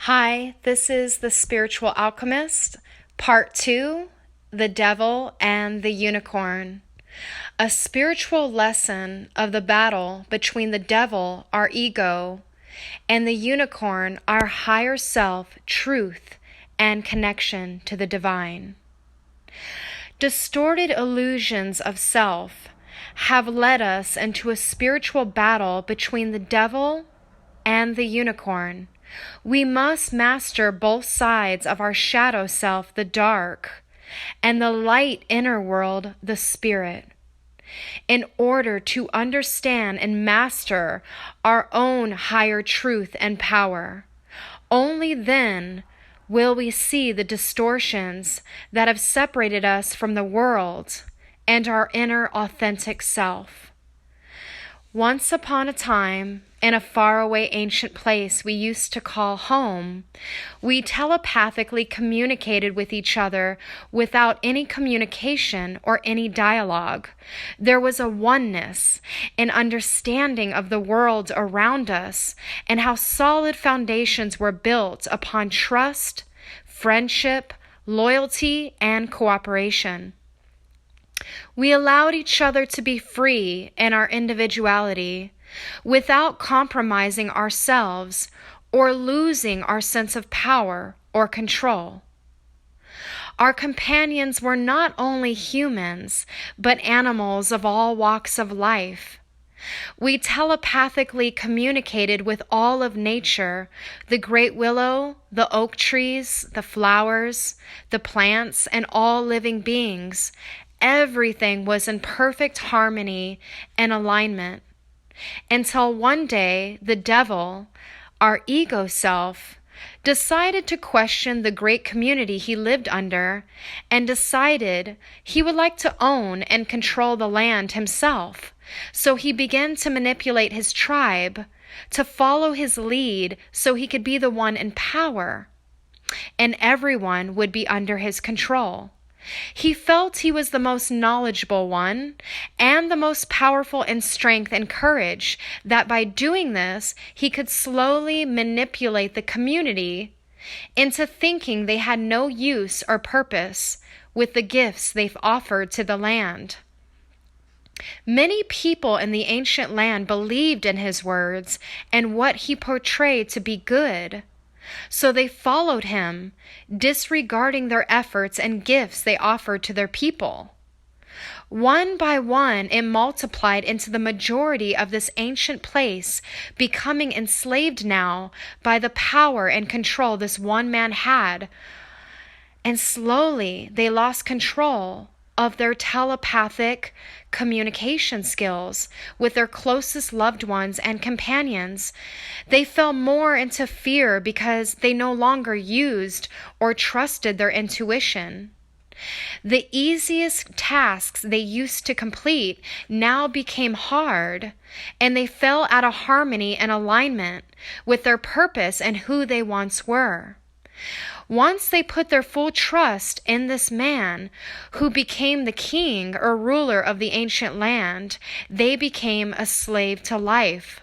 Hi, this is The Spiritual Alchemist, Part 2, The Devil and the Unicorn. A spiritual lesson of the battle between the devil, our ego, and the unicorn, our higher self, truth, and connection to the divine. Distorted illusions of self have led us into a spiritual battle between the devil and the unicorn. We must master both sides of our shadow self, the dark, and the light inner world, the spirit, in order to understand and master our own higher truth and power. Only then will we see the distortions that have separated us from the world and our inner authentic self. Once upon a time, in a faraway ancient place we used to call home, we telepathically communicated with each other without any communication or any dialogue. There was a oneness, an understanding of the world around us, and how solid foundations were built upon trust, friendship, loyalty, and cooperation. We allowed each other to be free in our individuality without compromising ourselves or losing our sense of power or control. Our companions were not only humans, but animals of all walks of life. We telepathically communicated with all of nature, the great willow, the oak trees, the flowers, the plants, and all living beings. Everything was in perfect harmony and alignment. Until one day, the devil, our ego self, decided to question the great community he lived under and decided he would like to own and control the land himself. So he began to manipulate his tribe to follow his lead so he could be the one in power, and everyone would be under his control. He felt he was the most knowledgeable one and the most powerful in strength and courage, that by doing this, he could slowly manipulate the community into thinking they had no use or purpose with the gifts they've offered to the land. Many people in the ancient land believed in his words and what he portrayed to be good. So they followed him, disregarding their efforts and gifts they offered to their people. One by one, it multiplied into the majority of this ancient place, becoming enslaved now by the power and control this one man had. And slowly, they lost control of their telepathic communication skills with their closest loved ones and companions. They fell more into fear because they no longer used or trusted their intuition. The easiest tasks they used to complete now became hard, and they fell out of harmony and alignment with their purpose and who they once were. Once they put their full trust in this man who became the king or ruler of the ancient land, they became a slave to life.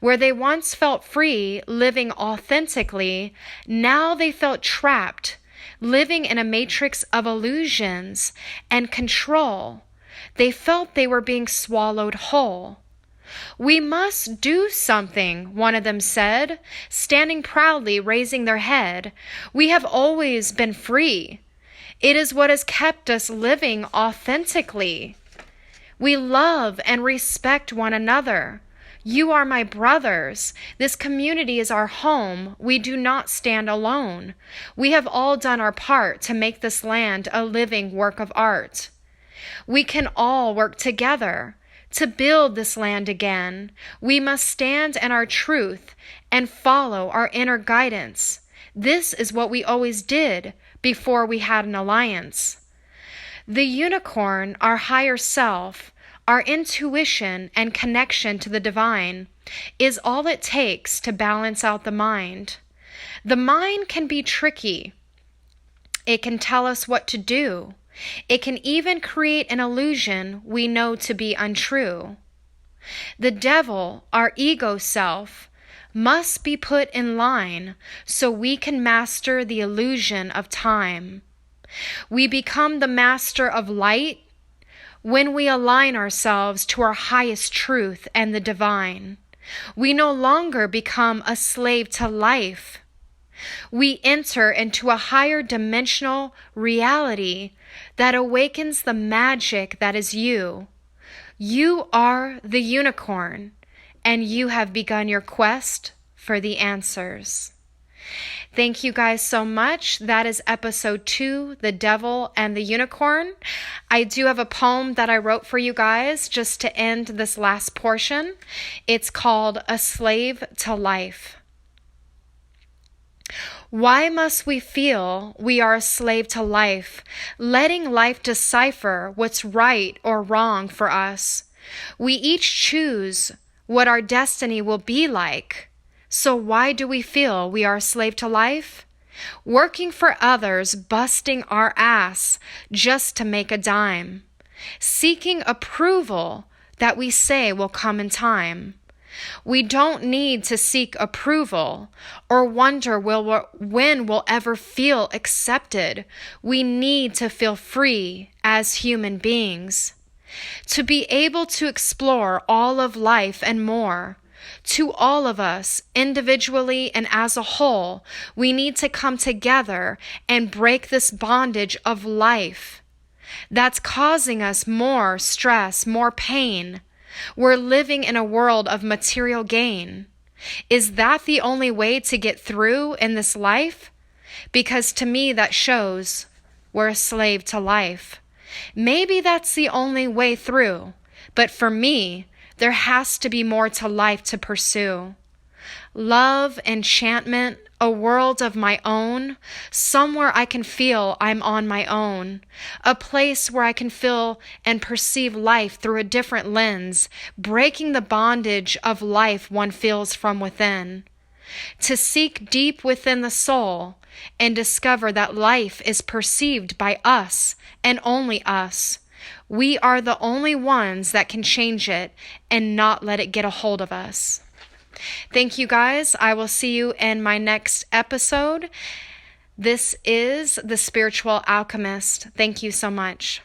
Where they once felt free, living authentically, now they felt trapped, living in a matrix of illusions and control. They felt they were being swallowed whole. "We must do something," one of them said, standing proudly, raising their head. "We have always been free. It is what has kept us living authentically. We love and respect one another. You are my brothers. This community is our home. We do not stand alone. We have all done our part to make this land a living work of art. We can all work together to build this land again. We must stand in our truth and follow our inner guidance. This is what we always did before we had an alliance." The unicorn, our higher self, our intuition and connection to the divine, is all it takes to balance out the mind. The mind can be tricky. It can tell us what to do. It can even create an illusion we know to be untrue. The devil, our ego self, must be put in line so we can master the illusion of time. We become the master of light when we align ourselves to our highest truth and the divine. We no longer become a slave to life. We enter into a higher dimensional reality that awakens the magic that is you. You are the unicorn, and you have begun your quest for the answers. Thank you guys so much. That is episode 2, The Devil and the Unicorn. I do have a poem that I wrote for you guys just to end this last portion. It's called A Slave to Life. Why must we feel we are a slave to life, letting life decipher what's right or wrong for us? We each choose what our destiny will be like. So why do we feel we are a slave to life? Working for others, busting our ass just to make a dime. Seeking approval that we say will come in time. We don't need to seek approval or wonder when we'll ever feel accepted. We need to feel free as human beings. To be able to explore all of life and more. To all of us, individually and as a whole, we need to come together and break this bondage of life that's causing us more stress, more pain. We're living in a world of material gain. Is that the only way to get through in this life? Because to me, that shows we're a slave to life. Maybe that's the only way through, but for me, there has to be more to life to pursue. Love, enchantment, a world of my own, somewhere I can feel I'm on my own, a place where I can feel and perceive life through a different lens, breaking the bondage of life one feels from within. To seek deep within the soul and discover that life is perceived by us and only us. We are the only ones that can change it and not let it get a hold of us. Thank you guys. I will see you in my next episode. This is The Spiritual Alchemist. Thank you so much.